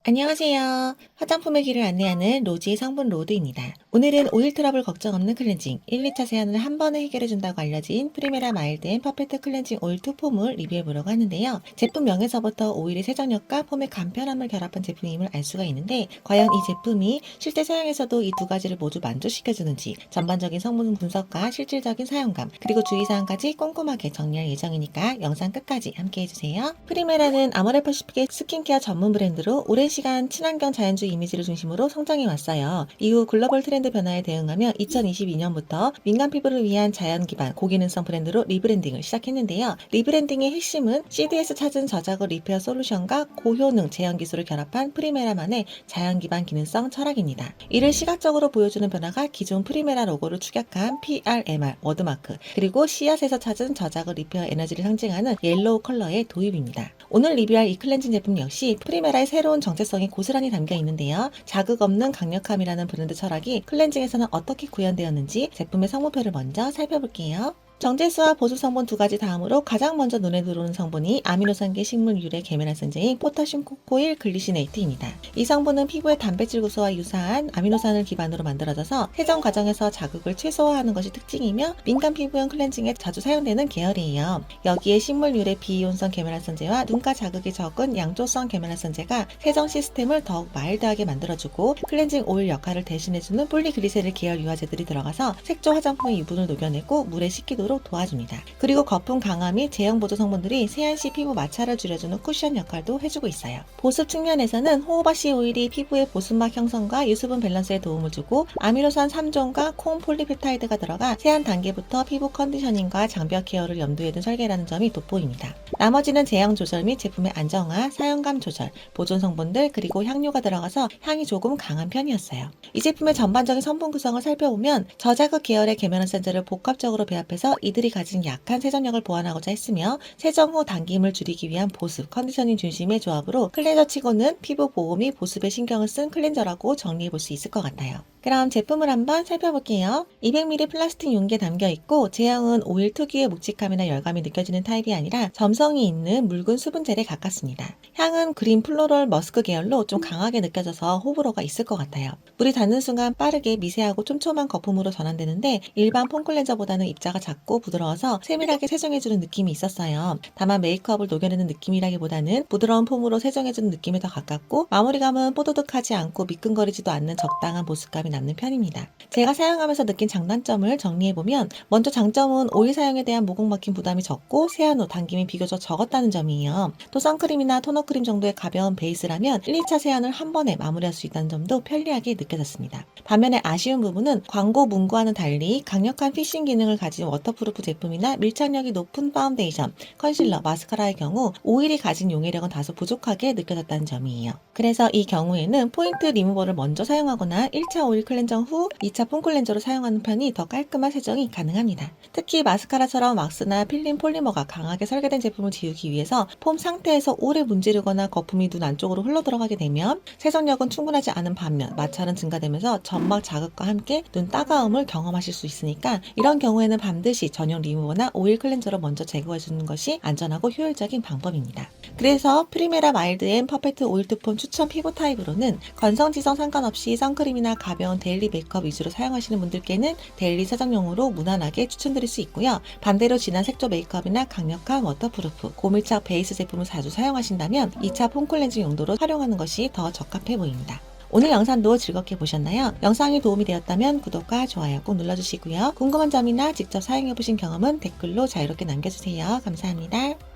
안녕하세요. 화장품의 길을 안내하는 로지의 성분 로드입니다. 오늘은 오일 트러블 걱정 없는 클렌징 1, 2차 세안을 한 번에 해결해준다고 알려진 프리메라 마일드 앤 퍼펙트 클렌징 오일 2폼을 리뷰해보려고 하는데요. 제품 명에서부터 오일의 세정력과 폼의 간편함을 결합한 제품임을 알 수가 있는데 과연 이 제품이 실제 사용에서도 이 두 가지를 모두 만족시켜주는지 전반적인 성분 분석과 실질적인 사용감 그리고 주의사항까지 꼼꼼하게 정리할 예정이니까 영상 끝까지 함께해주세요. 프리메라는 아모레퍼시픽의 스킨케어 전문 브랜드로 오랜 시간 친환경 자연주의 이미지를 중심으로 성장해 왔어요. 이후 글로벌 트렌드 변화에 대응하며 2022년부터 민감 피부를 위한 자연 기반 고기능성 브랜드로 리브랜딩을 시작했는데요. 리브랜딩의 핵심은 CD에서 찾은 저자고 리페어 솔루션과 고효능 제형 기술을 결합한 프리메라만의 자연 기반 기능성 철학입니다. 이를 시각적으로 보여주는 변화가 기존 프리메라 로고를 축약한 PRMR 워드마크 그리고 씨앗에서 찾은 저자고 리페어 에너지를 상징하는 옐로우 컬러의 도입입니다. 오늘 리뷰할 이 클렌징 제품 역시 프리메라의 새로운 정체성이 고스란히 담겨 있는데요. 자극 없는 강력함이라는 브랜드 철학이 클렌징에서는 어떻게 구현되었는지 제품의 성분표를 먼저 살펴볼게요. 정제수와 보습 성분 두 가지 다음으로 가장 먼저 눈에 들어오는 성분이 아미노산계 식물 유래 계면활성제인 포타슘 코코일 글리시네이트입니다. 이 성분은 피부의 단백질 구조와 유사한 아미노산을 기반으로 만들어져서 세정 과정에서 자극을 최소화하는 것이 특징이며 민감 피부용 클렌징에 자주 사용되는 계열이에요. 여기에 식물 유래 비이온성 계면활성제와 눈가 자극이 적은 양조성 계면활성제가 세정 시스템을 더욱 마일드하게 만들어주고 클렌징 오일 역할을 대신해주는 폴리글리세릴 계열 유화제들이 들어가서 색조 화장품의 유분을 녹여내고 물에 식히도록 도와줍니다. 그리고 거품 강화 및 제형 보조 성분들이 세안 시 피부 마찰을 줄여주는 쿠션 역할도 해주고 있어요. 보습 측면에서는 호호바씨 오일이 피부의 보습막 형성과 유수분 밸런스에 도움을 주고 아미노산 3종과 콩 폴리페타이드가 들어가 세안 단계부터 피부 컨디셔닝과 장벽 케어를 염두에 둔 설계라는 점이 돋보입니다. 나머지는 제형 조절 및 제품의 안정화, 사용감 조절, 보존 성분들 그리고 향료가 들어가서 향이 조금 강한 편이었어요. 이 제품의 전반적인 성분 구성을 살펴보면 저자극 계열의 계면활성제를 복합적으로 배합해서 이들이 가진 약한 세정력을 보완하고자 했으며 세정 후 당김을 줄이기 위한 보습, 컨디셔닝 중심의 조합으로 클렌저 치고는 피부 보호 및 보습에 신경을 쓴 클렌저라고 정리해 볼 수 있을 것 같아요. 그럼 제품을 한번 살펴볼게요. 200ml 플라스틱 용기에 담겨있고 제형은 오일 특유의 묵직함이나 열감이 느껴지는 타입이 아니라 점성이 있는 묽은 수분젤에 가깝습니다. 향은 그린 플로럴 머스크 계열로 좀 강하게 느껴져서 호불호가 있을 것 같아요. 물이 닿는 순간 빠르게 미세하고 촘촘한 거품으로 전환되는데 일반 폼 클렌저보다는 입자가 작고 부드러워서 세밀하게 세정해주는 느낌이 있었어요. 다만 메이크업을 녹여내는 느낌이라기보다는 부드러운 폼으로 세정해주는 느낌에 더 가깝고 마무리감은 뽀드득하지 않고 미끈거리지도 않는 적당한 보습감이 남는 편입니다. 제가 사용하면서 느낀 장단점을 정리해보면 먼저 장점은 오일 사용에 대한 모공 막힘 부담이 적고 세안 후 당김이 비교적 적었다는 점이에요. 또 선크림이나 토너 크림 정도의 가벼운 베이스라면 1, 2차 세안을 한 번에 마무리할 수 있다는 점도 편리하게 느껴졌습니다. 반면에 아쉬운 부분은 광고 문구와는 달리 강력한 피싱 기능을 가진 워터프루프 제품이나 밀착력이 높은 파운데이션, 컨실러, 마스카라의 경우 오일이 가진 용해력은 다소 부족하게 느껴졌다는 점이에요. 그래서 이 경우에는 포인트 리무버를 먼저 사용하거나 1차 오일 클렌저 후 2차 폼 클렌저로 사용하는 편이 더 깔끔한 세정이 가능합니다. 특히 마스카라처럼 왁스나 필름 폴리머가 강하게 설계된 제품을 지우기 위해서 폼 상태에서 오래 문지르거나 거품이 눈 안쪽으로 흘러들어가게 되면 세정력은 충분하지 않은 반면 마찰은 증가되면서 점막 자극과 함께 눈 따가움을 경험하실 수 있으니까 이런 경우에는 반드시 전용 리무버나 오일 클렌저로 먼저 제거해주는 것이 안전하고 효율적인 방법입니다. 그래서 프리메라 마일드 앤 퍼펙트 오일 투폼 추천 피부 타입으로는 건성지성 상관없이 선크림이나 가벼운 데일리 메이크업 위주로 사용하시는 분들께는 데일리 세정용으로 무난하게 추천드릴 수 있고요. 반대로 진한 색조 메이크업이나 강력한 워터프루프, 고밀착 베이스 제품을 자주 사용하신다면 2차 폼 클렌징 용도로 활용하는 것이 더 적합해 보입니다. 오늘 영상도 즐겁게 보셨나요? 영상이 도움이 되었다면 구독과 좋아요 꼭 눌러주시고요. 궁금한 점이나 직접 사용해보신 경험은 댓글로 자유롭게 남겨주세요. 감사합니다.